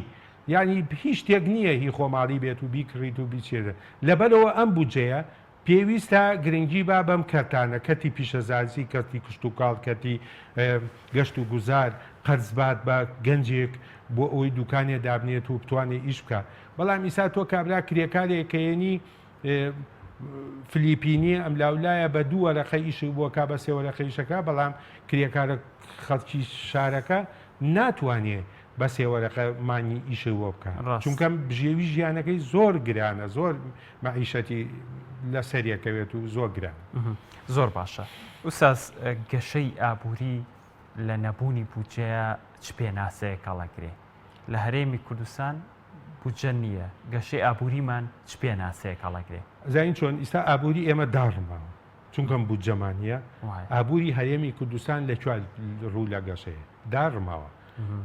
ینی هیچ شتێک نییە هی خۆماڵی بێت و بیکڕیت و بیچێرە لەبەرەوە ئەم بودجەیە پێویستە گرنگی با بەم کەرتانە کەتی پیشەسازی کەتی کشت و کاڵ کەتی گەشت و گوزار قەرزبات بە گەنجێک بۆ ئەوەی دوکانێ دابنێت و بتوانێت ئیش بکە بەڵام ئیسا تۆ کابرا کرێکارێکەیەنی فلیپینی ئەم لاولایە بە دوو وەرەقەی ئیش بۆ کا بە سێ وەرەقەی ئیشەکە بەڵام کرێکارە خەڵکی شارەکە ناتوانێت بە سێ وەرەقە مانی ئیش بۆ بکە چونکە بژێوی ژیانەکەی زۆر گرانە زۆر مەعیشەتی لەسەریەکەوێت و زۆر گران زۆر باشە ئوستاز گەشەی ئابووری لە نەبوونی بودجەیە چ پێناسەیە کەڵەکرێ لە هەرێمی کوردستان بودجە نییە گەشەی ئابووریمان چ پێناسەیە کەڵەکرێ زین چۆن ئیستا ئابووری ئێمە داڕماوە چونکەم بودجەمانە ئابووری هەرێمی کوردستان لەکوێ ڕوو لە گەشەیە داڕماوە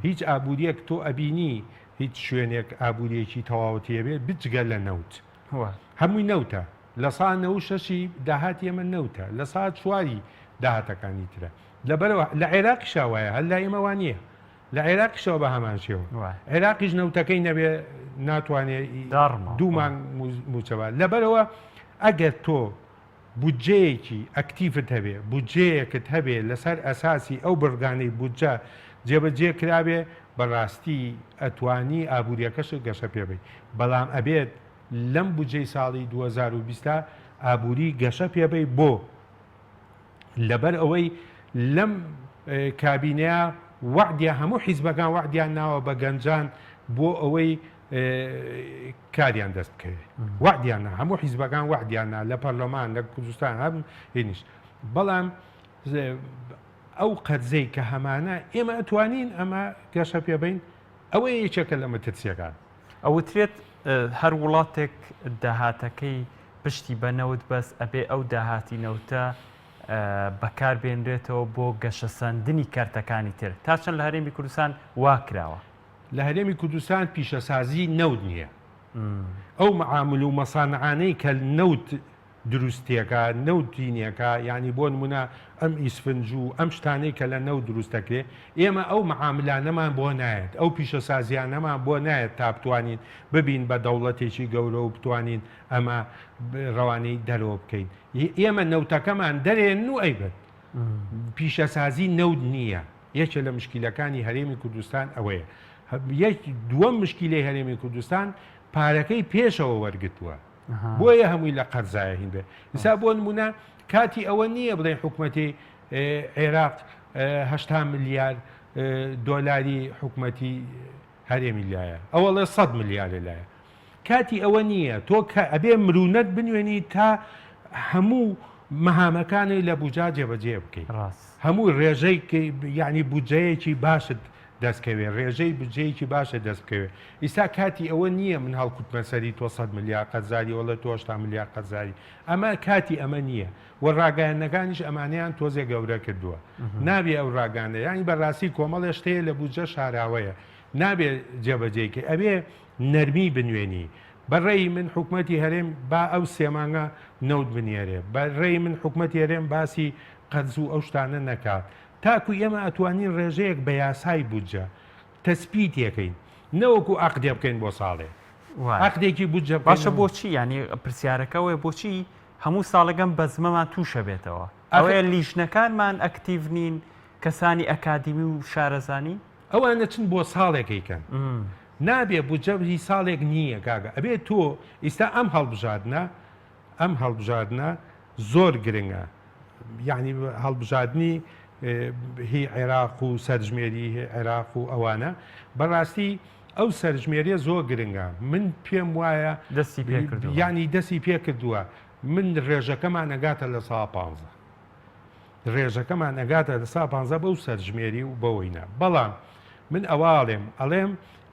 هیچ ئابووریەک تۆ ئەبینی هیچ شوێنێک ئابووریەکی تەواوەتیە بێت بجگە لە نەوت هەمووی نەوتە لە سا 96 داهات ئێمە نەوتە لە سا 4 داهاتەکانی ترە لەبەرەوە لە عێراقی شاوایە هەل لا ئێمەوە نییە لە عێراقی شەوە بە هەمان شێوە عێراقیش نەوتەکەی نەبێ ناتوانێت دوومان موچەوە لەبەرەوە ئەگەر تۆ بودجەیەکی ئەکتیفت هەبێ بودجەیەکت هەبێ لەسەر ئەساسی ئەو بڕگانەی بودجە جێبەجێ کرابێ بەڕاستی ئەتوانی ئابوووریەکەش گەشە پێ بێت بەڵام ئەبێت لەم بودجەی ساڵی 2020 ئابووری گەشە پێبێ بۆ لەبەر ئەوەی لەم کابینەیە وعدیا هەموو حیزبەکان وعدیان ناوە بە گەنجان بۆ ئەوەی کاریان دەست بکەوێت وعدیانە هەموو حیزبەکان وعدیانە لە پەرلەمان لە کوردستان هەم هێنیش بەڵام ئەو قەرزەی کە هەمانە ئێمە ئەتوانین ئەمە گەشە پێبین ئەوە یەکێکە لە مەترسیەکان ئەوترێت هەر وڵاتێک داهاتەکەی پشتی بەنەوت بەس ئەبێ ئەو داهاتی نەوتە بەکاربێنرێتەوە بۆ گەشەسەندنی کارتەکانی تر تا چەند لە هەرێمی کوردستان وا کراوە لە هەرێمی کوردستان پیشەسازی نەوت نییە ئەو معامل و مەسانعانەی کە نەوت دروستیەکە نەوتینیەکە یعنی بۆ نمونە ئەم ئیسفنج و ئەم شتانەی کە لە نەوت دروستەکرێ ئێمە ئەو معاملانەمان بۆ نایەت ئەو پیشەسازیانەمان بۆ نایەت تا بتوانین ببین بە دەوڵەتێکی گەورە و بتوانین ئەمە ڕەوانەی دەرەوە بکەین ئێمە نەوتەکەمان دەرێن و ئەیبێت پیشەسازی نەوت نییە یەکێ لە مشکیلەکانی هەرێمی کوردستان ئەوەیە دووەم مشکیلەی هەرێمی کوردستان پارەکەی پێشەوە وەرگتووە بۆیە هەمووی لە قەرزایە هین بێ ئستا بۆ نمونە کاتی ئەوە نییە بڵێ حکوومەتی عێراق 80 ملیار دۆلاری حکوومەتی هەرێمی لایە ئەوەڵێ 100 ملیارە لایە کاتی ئەوە نییە تۆ ئەبێ مرونەت بنوێنی تا هەموو مەهامەکانی لە بودجە جێبەجێ بکەیت هەموو ڕێژەی یعنی بودجەیەکی باشت دەستکەوێت ڕێژەی بودجەیەکی باشە دەست بکەوێت ئیستا کاتی ئەوە نییە من هەڵکوتمە سەری تۆ 100 ملیار قەرزاری وڵە تۆ 80 ملیار قەرزاری ئەمە کاتی ئەمە نییە و ڕاگەیەنەکانیش ئەمانیان تۆزێ گەورە کردووە نابێ ئەو ڕاگانە یانی بەڕاستی کۆمەڵێ شتەیە لە بودجە شاراوەیە نابێ جێبەجێکە ئەبێ نەرمی بنوێنی بەڕێی من حکوومەتی هەرێم با ئەو سێمانگە نەوت بنێرێ بەڕێی من حکوومەتی هەرێم باسی قەرز و ئەو شتانە نەکات تاکو ئێمە ئەتوانین ڕێژەیەک بە یاسای بودجە تەسپیتەکەین نەوەکو عەقدێ بکەین بۆ ساڵێ عەقدێکی بودجە باشە بۆچی ینی پرسیارەکەوەیە بۆچی هەموو ساڵەکەم بەزمەمان تووشە بێتەوە ئەوەیە لیژنەکانمان ئەکتیڤ نین کەسانی ئەکادیمی و شارەزانی ئەوانە چن بۆ ساڵێکیکەن نابێ بودجەی ساڵێک نییە کاگە ئەبێ تۆ ئیستا ئەم هەڵبژاردنە زۆر گرنگە یعنی هەڵبژاردننی هی عێراق و سەرژمێری عێراق و ئەوانە بەڕاستی ئەو سەرژمێریە زۆر گرنگە من پێم وایە دەستی پێ کردووە ینی دەستی پێ کردووە من ڕێژەکەمان نەگاتە لە سا 15 ڕێژەکەمان نەگاتە لە سا 15 بەو سەرژمێری و بەوەینە بەڵام من ئەڵێم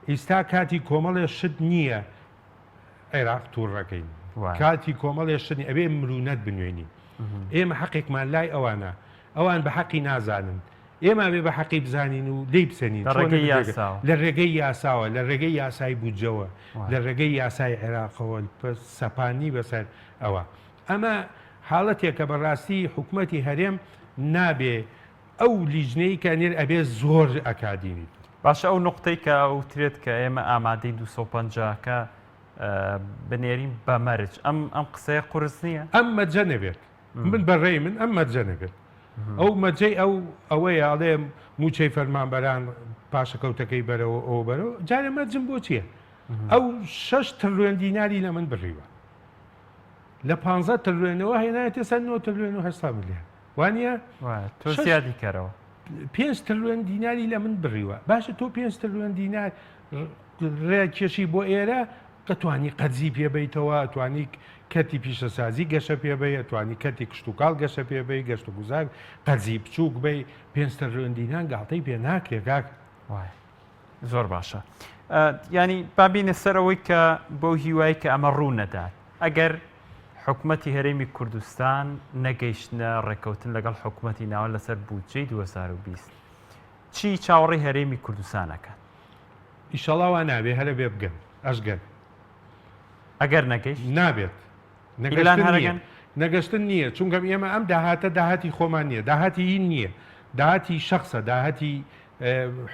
ئیستا کاتی کۆمەڵێ شت نییە عێراق تووڕەکەین کاتی کۆمەڵێ شتنی ئەبێ مرونەت بنوێنی ئێمە حەقێکمان لای ئەوانە ئەوان بە حەقی نازانن ئێمە بێ بە حەقی بزانین و لی بسەنین لە ڕێگەی یاساوە لە ڕێگەی یاسای بودجەوە لە ڕێگەی یاسای عێراقەوە سەپانی بەسەر ئەوە ئەمە حاڵەتێکە بەڕاستی حکوومەتی هەرێم نابێ ئەو لیژنەی کە نێر ئەبێ زۆر ئەکادیمی باشە ئەو نقطەی کە ئەوترێت کە ئێمە ئامادەی 250کە بنێرین بە مەرج ئەم قسەیە قورس نییە ئەم مەجە نەبێت من بەڕێی من ئەم مەجە نەبێت ئەو مەجەی ئەوەیە ئاڵێ موچەی فەرمانبەران پاشەکەوتەکەی بەرەوە ئەو بەرەوە جارە مەرجم بۆ چییە؟ ئەو 6 تریلیۆن دیناری لە من بڕیوە لە 15 تریلیۆنەوە هێنایەتە سەر 9 تریلیۆن و 800 ملیار وانە تۆ زیادی کەرەوە 5 تریلیۆن دیناری لە من بڕیوە باشە تۆ 5 تریلیۆن دینار ڕێکێشی بۆ ئێرە ئەتوانی قەرزی پێبیتەوە توانی کەتی پیشەسازی گەشە پێبێ ئەتوانی کەتی کشتتوکاڵ گەشە پێبێ گەشت و گوزار قەرزی بچووک بێ 5 تریلیۆن دینار گاڵتەی پێ ناکرێ کاک زۆر باشە ینی بابینە سەرەوەی کە بۆ هیوای کە ئەمە ڕوو نەدات ئەگەر حکوومەتی هەرێمی کوردستان نەگەیشتنە ڕێکەوتن لەگەڵ حکوومەتی ناوە لەسەر بودجەی 2020 چی چاوەڕێی هەرێمی کوردستانەکەن ئیشەڵاوە نابێ هەرە بێ بگەن ئەشگەن ئەگەر نەگەیشت نابێت نەگەشتن نییە چونکەم ئێمە ئەم داهاتی خۆمان نییە داهاتی هین نییە داهاتی شخصە داهاتی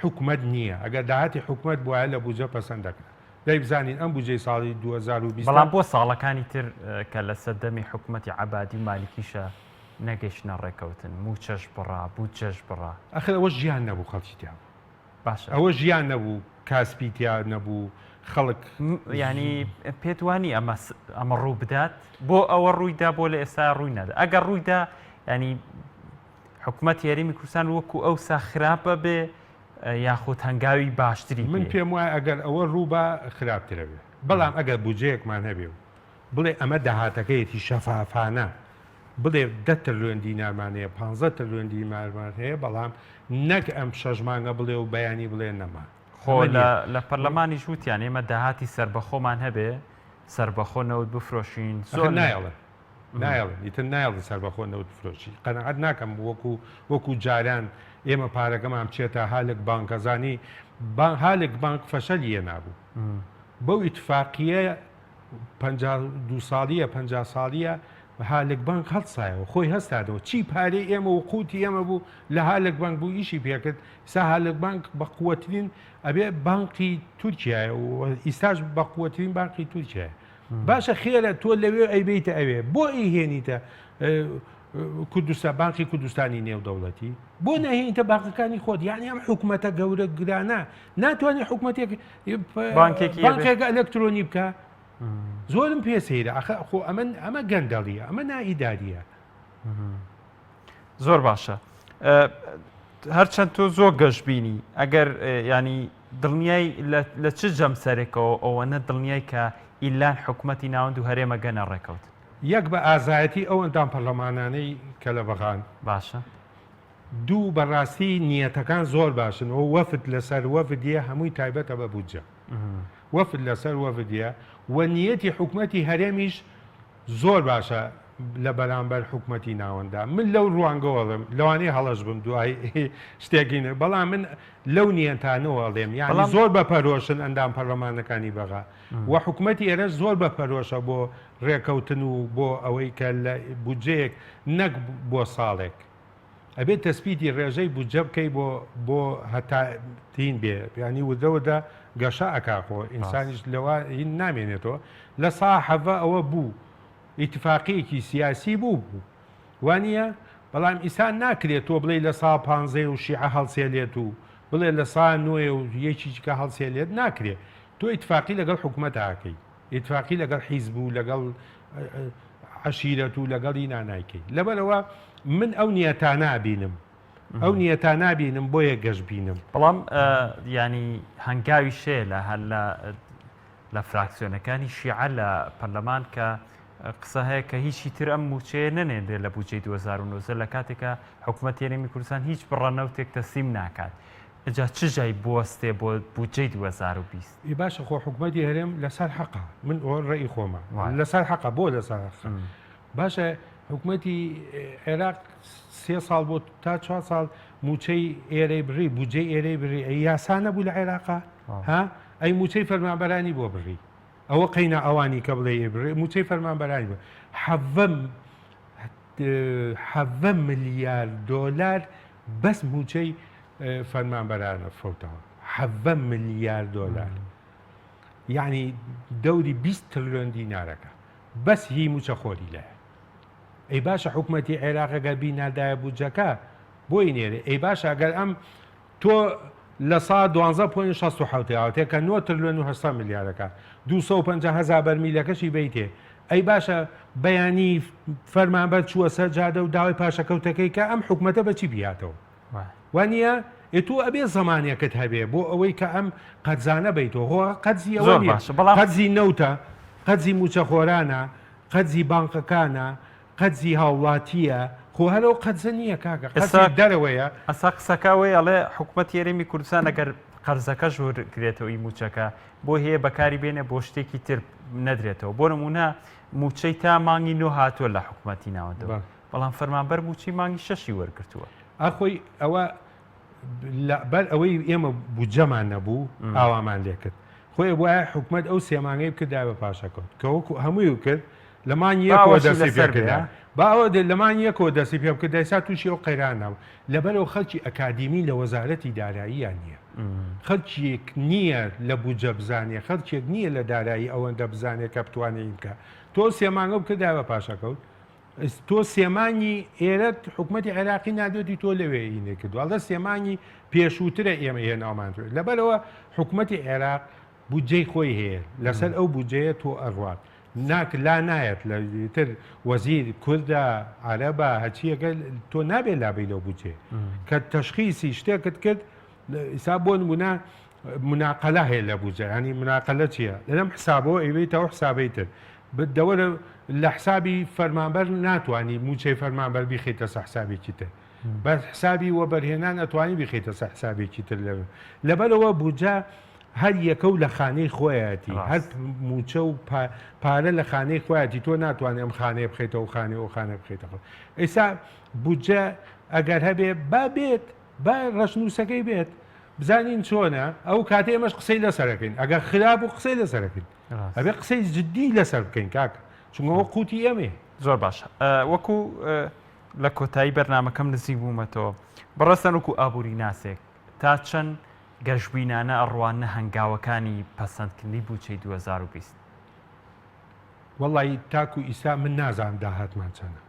حکوومەت نییە ئەگەر داهاتی حکوومەت بواە لە بودجە پەسەند دەکەن دەی بزانین ئەم بودجەی ساڵی 2020 بەڵام بۆ ساڵەکانی تر کە لە سەردەمی حکوومەتی عەبادی مالیکیشە نەگەیشتنە ڕێکەوتن موچەش بڕا بودجەش بڕا ئەخر ئەوە ژیان نەبوو خەڵکی تیا باشە ئەوە ژیان نەبوو کاسپیتیا نەبوو خەڵک ینی پێتوانی ئەمە ڕوو بدات بۆ ئەوە ڕوویدا بۆ لە ئێستا ڕووی نەدا ئەگەر ڕوویدا ینی حکوومەت یاریمی کوردستان وەکو ئەو ساخراپە بێ یاخود هەنگاوی باشتری من پێم وایە ئەگەر ئەوە ڕوو بە خراپترەوێ بەڵام ئەگەر بودجەیەکمان هەبێ و بڵێ ئەمە داهاتەکەیەتی شەفافانە بڵێ 10 تریلیۆن دینارمان هەیە 15 تریلیۆن دینارمان هەیە بەڵام نەک ئەم 6 مانگە بڵێ و بەیانی بڵێ نەما خۆ لە پەرلەمانی ژووتیان ئێمە داهاتی سربەخۆمان هەبێ سربەخۆ نەوت بفرۆشین زۆر نایڵێن ئیتر نایڵی سربەخۆ نەوت بفرۆشی قەنەعەت ناکەم وەکو جاران ئێمە پارەکەمان بچێتە هالێک بانکەزانی هالێک بانک فەشەلیە نابوو بەو ئیتفاقیە 52 ساڵیە 50 ساڵیە هالێک بانک هەڵسایەوە خۆی هەستادەوە چی پارەی ئێمە و قوتی ئێمە بوو لە هالێک بانک بوو ئیشی پێکرد سا هالێک بانک بە قووەترین ئەبێ بانقی تورکیایە و ئیستاش بە قووەترین بانقی تورکیایە باشە خێرە تۆ لەوێ ئەیبیتە ئەوێ بۆ ئەیهێنیتە کوردستان بانقی کوردستانی نێودەوڵەتی بۆ نەهێنیتە بانقەکانی خۆت یعنی ئەم حکوومەتە گەورە گرانە ناتوانێت حکوومەتێک بانکێکە ئەلەکترۆنی بکە زۆرم پێ سەیرە خۆ ئەمە گەندەڵیە ئەمە نائیداریە زۆر باشە هەرچەند تۆ زۆر گەشتبینی ئەگەر ینی دڵنیای لە چ جەمسەرێکەوە ئەوەنە دڵنیای کە ئیلان حکوومەتی ناوەند و هەرێمە گەنە ڕێکەوت یەک بە ئازایەتی ئەو ئەندام پەرلەمانانەی کە لە بەغان باشە دوو بەڕاستی نیەتەکان زۆر باشن و وەفد لەسەر وەفدیە هەمووی تایبەتە بە بودجە وەفد لەسەر وەفدیە و نیەتی حکوومەتی هەرێمیش زۆر باشە لە بەرامبەر حکوومەتی ناوەندا من لەو ڕوانگەوەڵم لەوانەیە هەڵەش بم دوای شتێکینە بەڵام من لەو نیەتانەوە ئەڵێم یعنی زۆر بەپەرۆشن ئەندام پەرلەمانەکانی بەغا و حکوومەتی ئێرەش زۆر بەپەرۆشە بۆ ڕێکەوتن و بۆ ئەوەی کە لە بودجەیەک نەک بۆ ساڵێک ئەبێت تەسپیتی ڕێژەی بودجە بکەی بۆ هەتاتین بێ ینی ودەوەدا گەشە ئەکاخۆ ئینسانیش لەوە نامێنێتەوە لە سا حەڤە ئەوە بوو ئیتفاقیەکی سیاسی بوو وانە بەڵام ئیسان ناکرێت تۆ بڵێ لە سا 15 و شیعە هەڵسێلێت و بڵێ لە سا 9 و یەکیکە هەڵسێلێت ناکرێت تۆ ئیتفاقی لەگەڵ حکوومەت ئاکەی ئیتفاقی لەگەڵ حیزب و لەگەڵ عەشیرەت و لەگەڵی نانایکەی لەبەرەوە من ئەو نیەتانە ئابینم ئەو نیەتانە نابینم بۆیە گەشت بینم بەڵام ینی هەنگاوی شێ لە فراکسیۆنەکانی شیعە لە پەرلەمان کە قسە هەیە کە هیچی تر ئەم موچەیە نەنێنرێ لە بودجەی 2009 لە کاتێکە حکوومەت یاریمی کوردستان هیچ بڕەنەوتێک تەسلیم ناکات ئەجا چ جای بوەستێ بۆ بودجەی 2020 باشە خۆ حکوومەتی هەرێم لەسەر حەقا من ئەوە ڕێی خۆمە لەسەر حەقا بۆ لەسەر باشە حکوومەتی عێراق 3 ساڵ بۆ تا 4 ساڵ موچەی ئێرەی بڕی بودجەی ئێرەی بڕی یاسا نەبوو لە عێراقا ها ئەی موچەی فەرمانبەرانی بۆ بڕی ئەوە قەینا ئەوانی کە بڵێ بڕێ موچەی فەرمانبەرانی بوو 7 ملیار دۆلار بەس موچەی فەرمانبەرانە فەوتەوە 7 ملیار دۆلار یعنی دەوری 20 تریلیۆن دینارەکە بەس هی موچە خۆری لایە ئەی باشە حکوومەتی عێراقەگەر بینادایە بودجەکە بۆی نێرێ ئەی باشە ئەگەر ئەم تۆ لە سا 12.67 کە 9 تریلیۆن و 8 ملیارەکە 250,000 بەرمیلەکەشی بیتێ ئەی باشە بەیانی فەرمانبەر چووە سەر جادە و داوای پاشەکەوتەکەی کە ئەم حکوومەتە بەچی بیاتەوە وانە ئێتۆ ئەبێ زەمانێکت هەبێ بۆ ئەوەی کە ئەم قەتزانە بیتەوە هۆ قەتزی ئەوە قەتزی نەوتە قەتزی موچەخۆرانە قەتزی بانقەکانە قەتزی هاوڵاتیە خۆ هەرەوە قەتزە نییە کاکە قەتزی دەرەوەیە ئەسا قسەکەوەی ئەڵێ حکوومەت یاریمی کوردستان ئەگەر قەرزەکە ژوورکرێتەوە ئی موچەکە بۆ هەیە بەکاری بێنێ بۆ شتێکی تر نەدرێتەوە بۆ نمونە موچەی تا مانگی 9 هاتووە لە حکوومەتی ناوەندەوە بەڵام فەرمانبەر موچی مانگی 6 وەرگرتووە ئەخۆی ئەوە بەر ئەوەی ئێمە بودجەمان نەبوو ئاوامان لێ کرد خۆی وایە حکوومەت ئەو سێمانگەی بکردا بە پاشەکەوت کە وەکو هەمووی کرد لەمان یەکەوە دەستی پێکردا با ئەوە لەمان یەکەوە دەستی پێ بکرد دایسا تووشی ئەو قەیران ناوە لەبەرەوە خەڵکی ئەکادیمی لە وەزارەتی داراییان نییە خەڵکیەک نییە لە بودجە بزانێ خەڵکێک نییە لە دارایی ئەوەندە بزانێت کە بتوانێت بکە تۆ سێمانگە بکردا بە پاشەکەوت تۆ سێمانی ئێرە حکوومەتی عێراقی نادۆتی تۆ لەوێ ئینێ کردو ئەڵە سێمانی پێشووترە ئێمە هێناومانتوێت لەبەرەوە حکوومەتی عێراق بودجەی خۆی هەیە لەسەر ئەو بودجەیە تۆ ئەڕوات لا نایەت لە تر وەزیر کوردە عەرەبە هەچیەکە تۆ نابێت لابەی لەو بودجێ کە تەشخیصی شتێکت کرد ئیسا بۆ نمونە مناقەلە هەیە لە بودجە ینی مناقەلە چییە لەم حسابەوە ئەوەیتەوە حسابەی تر دەوەرە لە حسابی فەرمانبەر ناتوانانی موچەی فەرمانبەر بیخیتە سە حسابێکی تر بە حسابی وەبەرهێنان ئەتوانی بیخیتە سە حسابێکی تر لەبەرەوە بودجە هەر یەکە و لە خانەی خۆیەتی هەر موچە و پارە لە خانەی خۆیەتی تۆ ناتوانێت ئەم خانەیە بخیتەوە خانێ و خانە بخیتەوە ئێستا بودجە ئەگەر هەبێ با بێت با ڕەشنووسەکەی بێت بزانین چۆنە ئەو کاتێ ئێمەش قسەی لەسەرەکەین ئەگەر خراپ و قسەی لەسەرەکەین ئەبێ قسەی جددی لەسەر بکەین کاکە چونەوە قوتی ئەمێ زۆر باشە وەکو لە کۆتایی بەرنامەکەم نزیک بوومەتەوە بەڕاستان وەکو ئابووری ناسێک تا چەند گەشتبینانە ئەڕوانە هەنگاوەکانی پەسەندکردنی بودجەی 2020 وەڵی تاکو ئیسا من نازانم داهاتمان چەنە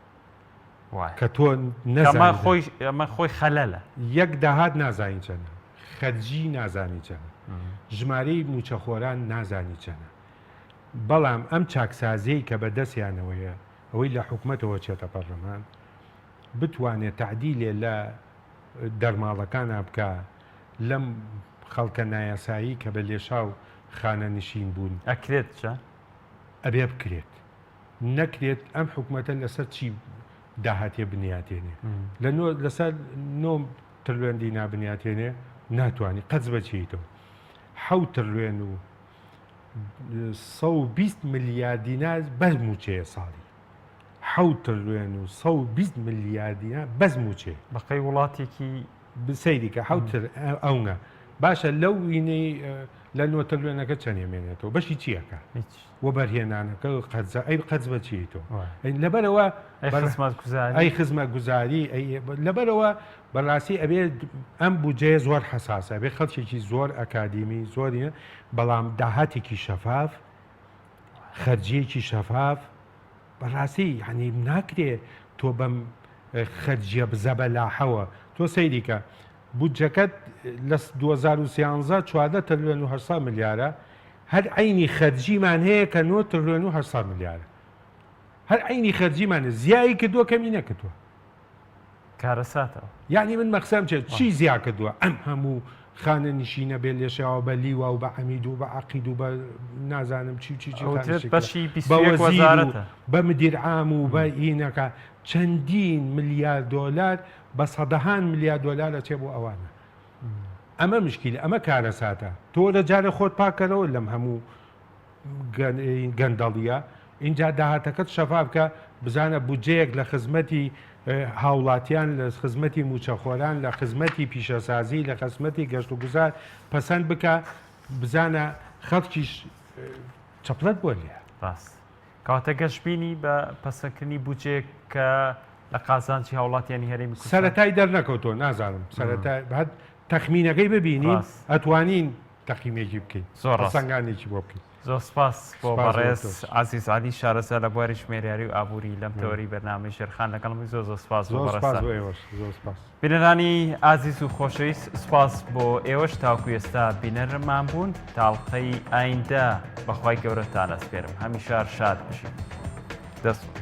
کە تۆ ئەمە خۆی خەلەلە یەک داهات نازانی چەنە خەرجی نازانی چەنە ژمارەی موچەخۆران نازانی چەنە بەڵام ئەم چاکسازەی کە بەدەستیانەوەیە ئەوەی لە حکوومەتەوە چێتە پەرلەمان بتوانێت تعدیلێ لە دەرماڵەکانە بکە لەم خەڵکە نایاسایی کە بە لێشاو خانە نشین بوون ئەکرێت چە؟ ئەبێ بکرێت نەکرێت ئەم حکوومەتە لەسەر چی داهاتێ بنیاتێنێ لەسەر 9 تریلیۆن دینا بنیاتێنێ ناتوانانی قەت بەچیتەوە 7 تریلیۆن و 120 میلیارد دینار بەس موچەیە ساڵی 7 تریلیۆن و 120 میلیارد دینار بەس موچێ بەقەی وڵاتێکی بسەیریکە حوتر ئەوە باشە لەو وینەی لە 9 تریلیۆنەکە چەندێمێنێتەوە بەشی چیەکە وە بەرهێنانەکە ئەی قەت بەچیتەوە لەبەرەوە ئەی خزمەت گوزاری لەبەرەوە بەڕاستی ئەبێت ئەم بودجەیە زۆر حساسە بێ خەڵکێکی زۆر ئەکادیمی زۆریە بەڵام داهاتێکی شەفاف خەرجیەکی شەفاف بەڕاستی هەنی ناکرێت تۆ بەم خەرجیە بزە بەلاحەوە تۆ سەیریکە بودجەکەت لە 2013 14 تریلیۆن و 800 میلیارە هەر عینی خەرجیمان هەیە کە 9 تریلیۆن و 800 میلیارە هەر عینی خەرجیمانە زیایی کردووە کەمی نەکردووە کارەساتەوە یعنی من مەقسەم چێت چی زیا کردووە ئەم هەموو خانە نشینە بێ لێشەوە بە لیوە و بە عەمید و بە عەقید و بە نازانم چی بە مدیر عام و بە ئینەکە چەندین میلیارد دۆلار بە سەدەهان میلیارد دۆلارە چێ بۆ ئەوانە ئەمە مشکیل ئەمە کارەساتە تۆ لە جارە خۆت پاکەرەوە لەم هەموو گەندەڵیە اینجا داهاتەکەت شەفاف بکە بزانە بودجەیەک لە خزمەتی هاوڵاتیان لە خزمەتی موچەخۆران لە خزمەتی پیشەسازی لە خزمەتی گەشت و گوزار پەسەند بکە بزانە خەڵکیش چەپڵەت بۆ لێ ڕاست کەواتە گەشتبینی بە پەسەندکردنی بودجەیەک کە لە قازانجی هاوڵاتیانی هەرێمی کوردستان سەرەتای دەرنەکەوتۆ نازانم سەرەتا بعد تەخمینەکەی ببینین ئەتوانین تەقیمێکی بکەین زۆر سەنگانێکی بۆ بکەین زۆر سپاس بۆ بەڕێز عەزیز عەلی شارەزا لە بواری ژمێریاری و ئابووری لەم تەوەری بەرنامەی ژێرخان لەگەڵمی زۆر سپاس بۆ بەڕێستان بینەرانی ئازیز و خۆشەویست سپاس بۆ ئێوەش تاوکو ئێستا بینەرمان بوون تاڵقەی ئایندە بەخوای گەورەتان ئەسپێرم هەمیشە شاد بشین دەست